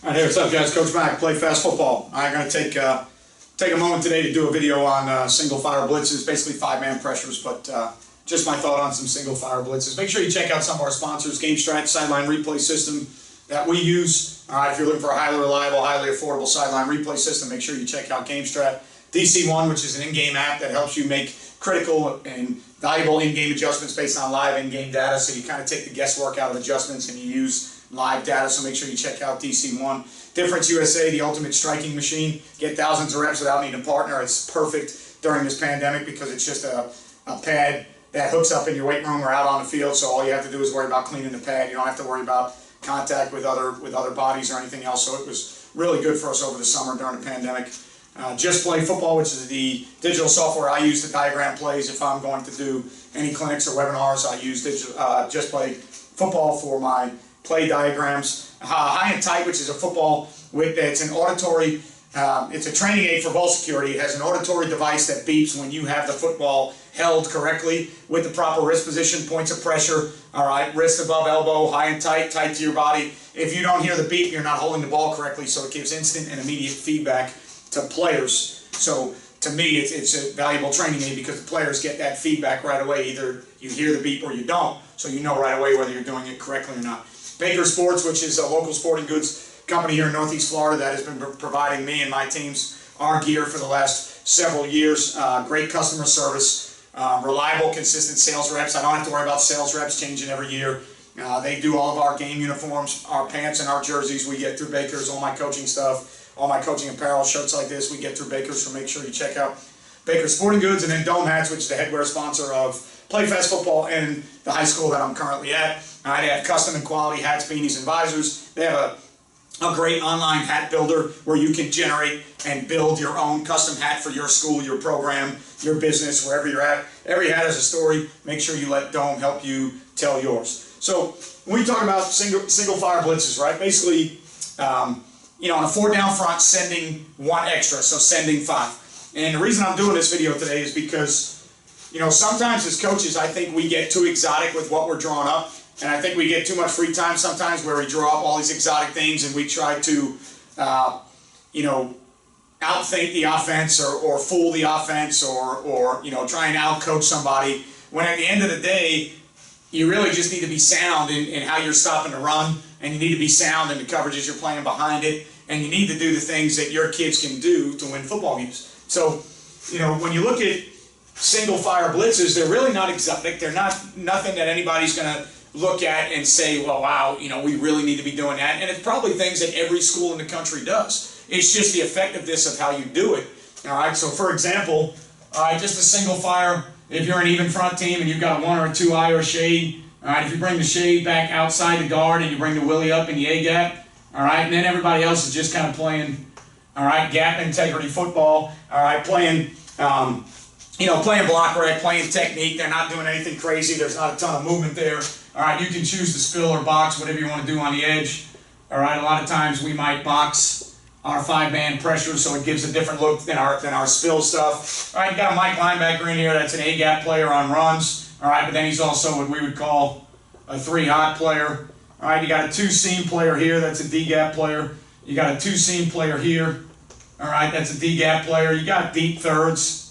All right, hey, what's up, guys? Coach Mac, Play Fast Football. I'm going to take a moment today to do a video on single fire blitzes, basically 5-man pressures, but just my thought on some single fire blitzes. Make sure you check out some of our sponsors, GameStrat sideline replay system that we use. All right, if you're looking for a highly reliable, highly affordable sideline replay system, make sure you check out GameStrat. DC1, which is an in-game app that helps you make critical and valuable in-game adjustments based on live in-game data, so you kind of take the guesswork out of adjustments and you use live data, so make sure you check out DC1. Difference USA, the ultimate striking machine. Get thousands of reps without needing a partner. It's perfect during this pandemic because it's just a pad that hooks up in your weight room or out on the field, so all you have to do is worry about cleaning the pad. You don't have to worry about contact with other bodies or anything else, so it was really good for us over the summer during the pandemic. JustPlay Football, which is the digital software I use to diagram plays. If I'm going to do any clinics or webinars, I use JustPlay Football for my play diagrams. HighandTight, which is a football with, it's an auditory, it's a training aid for ball security. It has an auditory device that beeps when you have the football held correctly with the proper wrist position, points of pressure, all right, wrist above elbow, high and tight, tight to your body. If you don't hear the beep, you're not holding the ball correctly, so it gives instant and immediate feedback to players. So to me, it's a valuable training aid because the players get that feedback right away. Either you hear the beep or you don't, so you know right away whether you're doing it correctly or not. Baker Sports, which is a local sporting goods company here in Northeast Florida that has been providing me and my teams our gear for the last several years. Great customer service, reliable, consistent sales reps. I don't have to worry about sales reps changing every year. They do all of our game uniforms, our pants and our jerseys we get through Baker's, all my coaching stuff, all my coaching apparel, shirts like this we get through Baker's, so make sure you check out Baker Sporting Goods. And then Dome Hats, which is the headwear sponsor of Play Fast Football and the high school that I'm currently at. They have custom and quality hats, beanies, and visors. They have a great online hat builder where you can generate and build your own custom hat for your school, your program, your business, wherever you're at. Every hat has a story. Make sure you let Dome help you tell yours. So when we talk about single fire blitzes, right? Basically, you know, on a 4-down front, sending 1 extra, so sending 5. And the reason I'm doing this video today is because, you know, sometimes as coaches, I think we get too exotic with what we're drawing up. And I think we get too much free time sometimes where we draw up all these exotic things and we try to, you know, outthink the offense or fool the offense or you know, try and outcoach somebody. When at the end of the day, you really just need to be sound in how you're stopping the run, and you need to be sound in the coverages you're playing behind it, and you need to do the things that your kids can do to win football games. So, you know, when you look at single fire blitzes, they're really not exotic. They're nothing that anybody's going to look at and say, well, wow, you know, we really need to be doing that. And it's probably things that every school in the country does. It's just the effectiveness of how you do it. All right, so for example, just a single fire, if you're an even front team and you've got a 1 or a 2 eye or shade, all right, if you bring the shade back outside the guard and you bring the willy up in the A-gap, all right, and then everybody else is just kind of playing, all right, gap integrity football, all right, playing, you know, playing block rec, playing technique. They're not doing anything crazy. There's not a ton of movement there. All right, you can choose to spill or box, whatever you want to do on the edge. All right, a lot of times we might box our 5-man pressure so it gives a different look than our spill stuff. All right, you got a Mike linebacker in here that's an A-gap player on runs. All right, but then he's also what we would call a 3-hot player. All right, you got a 2-seam player here, that's a D-gap player. You got a 2-seam player here. All right, that's a D-gap player. You got deep thirds.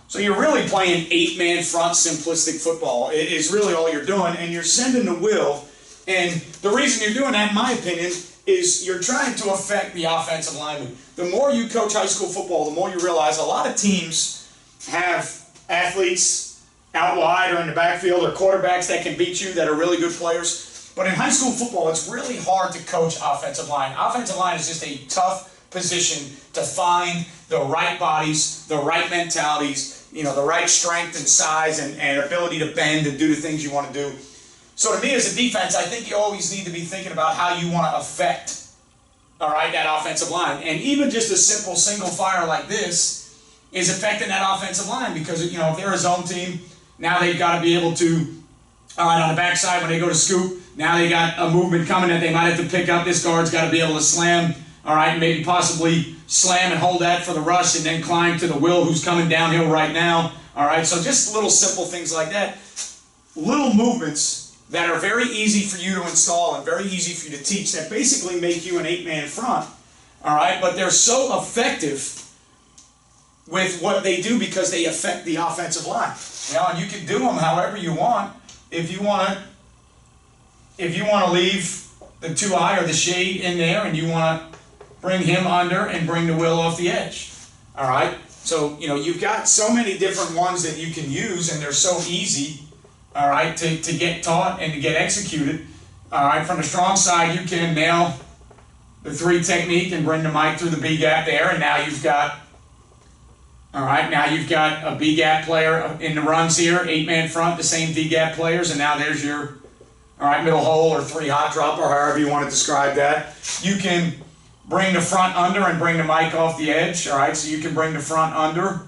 So you're really playing 8-man front simplistic football is really all you're doing, and you're sending the will. And the reason you're doing that, in my opinion, is you're trying to affect the offensive lineman. The more you coach high school football, the more you realize a lot of teams have athletes out wide or in the backfield or quarterbacks that can beat you that are really good players. But in high school football, it's really hard to coach offensive line. Offensive line is just a tough position to find the right bodies, the right mentalities, you know, the right strength and size and ability to bend and do the things you want to do. So to me as a defense, I think you always need to be thinking about how you want to affect, all right, that offensive line. And even just a simple single fire like this is affecting that offensive line because, you know, if they're a zone team, now they've got to be able to, all right, on the backside when they go to scoop, now they got a movement coming that they might have to pick up. This guard's got to be able to slam, all right, maybe possibly slam and hold that for the rush and then climb to the will who's coming downhill right now. All right, so just little simple things like that. Little movements that are very easy for you to install and very easy for you to teach that basically make you an 8-man front, all right? But they're so effective with what they do because they affect the offensive line. You know, and you can do them however you want. If you want to leave the 2-eye or the shade in there and you want to bring him under and bring the will off the edge, all right? So, you know, you've got so many different ones that you can use, and they're so easy, all right, to get taught and to get executed. All right, from the strong side, you can nail the 3 technique and bring the mic through the B gap there, and now you've got, all right, now you've got a B gap player in the runs here, 8-man front, the same D gap players, and now there's your, all right, middle hole or 3 hot drop, or however you want to describe that. You can bring the front under and bring the mic off the edge, all right? So you can bring the front under,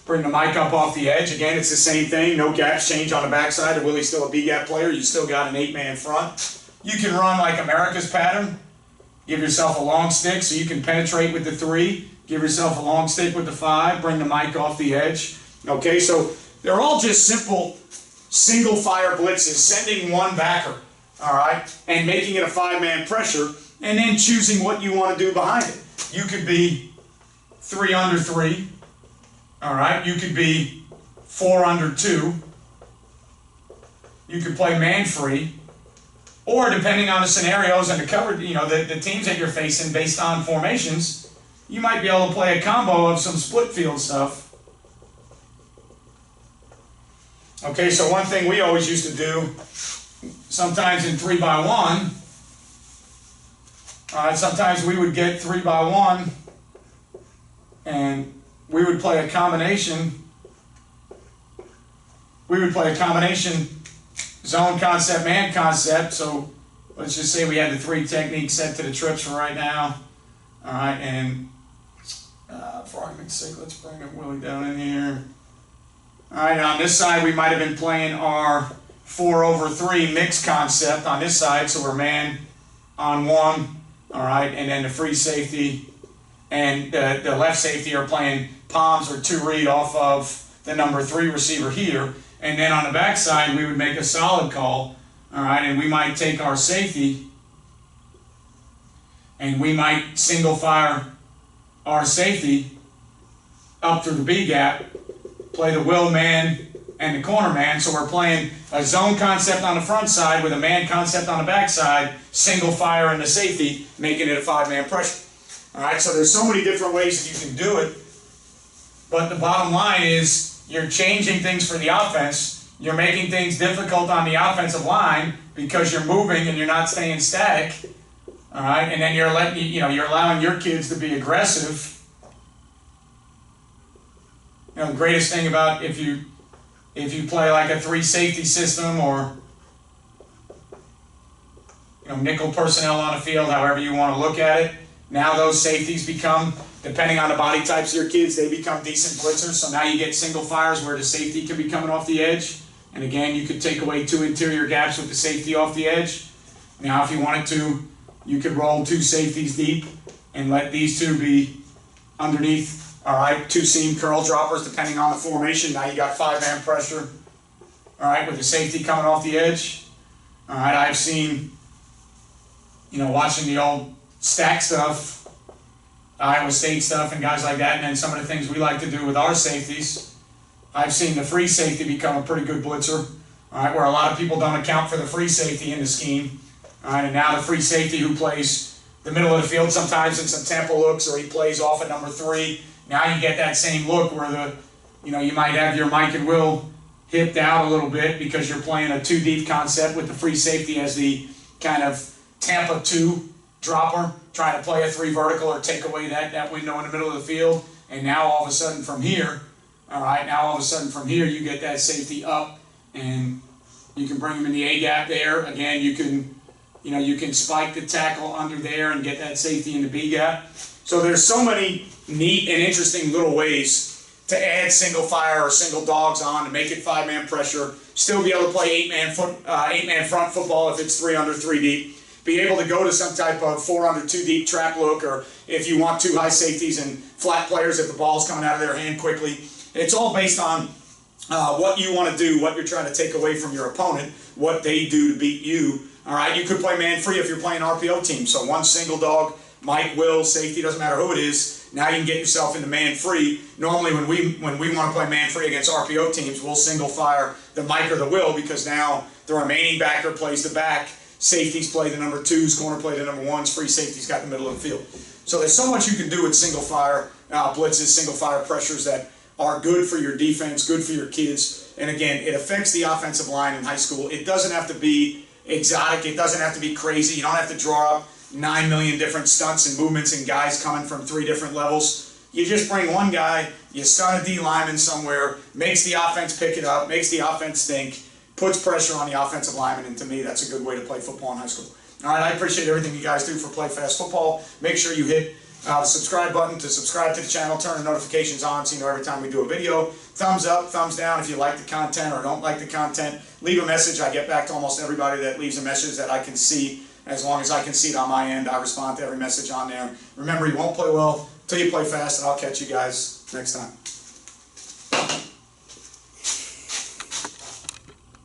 bring the mic up off the edge. Again, it's the same thing, no gaps change on the backside. If Willie's still a B-gap player, you still got an 8-man front. You can run like America's pattern. Give yourself a long stick so you can penetrate with the 3. Give yourself a long stick with the 5. Bring the mic off the edge. Okay, so they're all just simple single fire blitzes, sending one backer. All right, and making it a 5-man pressure, and then choosing what you want to do behind it. You could be 3 under 3. All right, you could be 4 under 2. You could play man free, or depending on the scenarios and the cover, you know, the teams that you're facing based on formations, you might be able to play a combo of some split field stuff. Okay, so one thing we always used to do, sometimes in 3x1, sometimes we would get 3x1 and we would play a combination. We would play a combination zone concept, man concept. So let's just say we had the 3 techniques set to the trips for right now. All right, and for argument's sake, let's bring Willie down in here. All right, on this side we might have been playing our 4/3 mix concept on this side, so we're man on 1, all right, and then the free safety and the left safety are playing palms or 2 read off of the number 3 receiver here, and then on the back side we would make a solid call, all right, and we might take our safety and we might single fire our safety up through the B gap, play the will man and the corner man, so we're playing a zone concept on the front side with a man concept on the back side, single fire in the safety, making it a 5-man pressure. All right, so there's so many different ways that you can do it, but the bottom line is you're changing things for the offense, you're making things difficult on the offensive line because you're moving and you're not staying static, all right, and then you're letting, you're allowing your kids to be aggressive. You know, the greatest thing about if you play like a 3 safety system or nickel personnel on the field, however you want to look at it, now those safeties become, depending on the body types of your kids, they become decent blitzers. So now you get single fires where the safety can be coming off the edge. And again, you could take away 2 interior gaps with the safety off the edge. Now if you wanted to, you could roll 2 safeties deep and let these 2 be underneath. All right, 2 seam curl droppers depending on the formation. Now you got 5-man pressure. All right, with the safety coming off the edge. All right, I've seen, watching the old stack stuff, Iowa State stuff and guys like that, and then some of the things we like to do with our safeties. I've seen the free safety become a pretty good blitzer. All right, where a lot of people don't account for the free safety in the scheme. All right, and now the free safety who plays the middle of the field sometimes in some tempo looks, or he plays off at number 3. Now you get that same look where you might have your Mike and Will hipped out a little bit because you're playing a 2 deep concept with the free safety as the kind of Tampa 2 dropper, trying to play a 3 vertical or take away that window in the middle of the field. And now all of a sudden from here, all right, you get that safety up and you can bring him in the A gap there. Again, you can spike the tackle under there and get that safety in the B gap. So there's so many neat and interesting little ways to add single fire or single dogs on to make it 5-man pressure, still be able to play 8-man front football if it's 3 under 3 deep, be able to go to some type of 4 under 2 deep trap look, or if you want 2 high safeties and flat players if the ball's coming out of their hand quickly. It's all based on what you want to do, what you're trying to take away from your opponent, what they do to beat you. All right, you could play man free if you're playing RPO team. So one single dog, Mike, Will, safety, doesn't matter who it is. Now you can get yourself into man free. Normally when we want to play man free against RPO teams, we'll single fire the Mike or the Will, because now the remaining backer plays the back, safeties play the number 2s, corner play the number 1s, free safety's got the middle of the field. So there's so much you can do with single fire blitzes, single fire pressures that are good for your defense, good for your kids. And again, it affects the offensive line in high school. It doesn't have to be exotic. It doesn't have to be crazy. You don't have to draw up 9 million different stunts and movements and guys coming from 3 different levels. You just bring one guy, you stun a D lineman somewhere, makes the offense pick it up, makes the offense stink, puts pressure on the offensive lineman, and to me, that's a good way to play football in high school. All right, I appreciate everything you guys do for Play Fast Football. Make sure you hit the subscribe button to subscribe to the channel, turn the notifications on so you know every time we do a video. Thumbs up, thumbs down if you like the content or don't like the content. Leave a message. I get back to almost everybody that leaves a message that I can see. As long as I can see it on my end, I respond to every message on there. Remember, you won't play well till you play fast, and I'll catch you guys next time.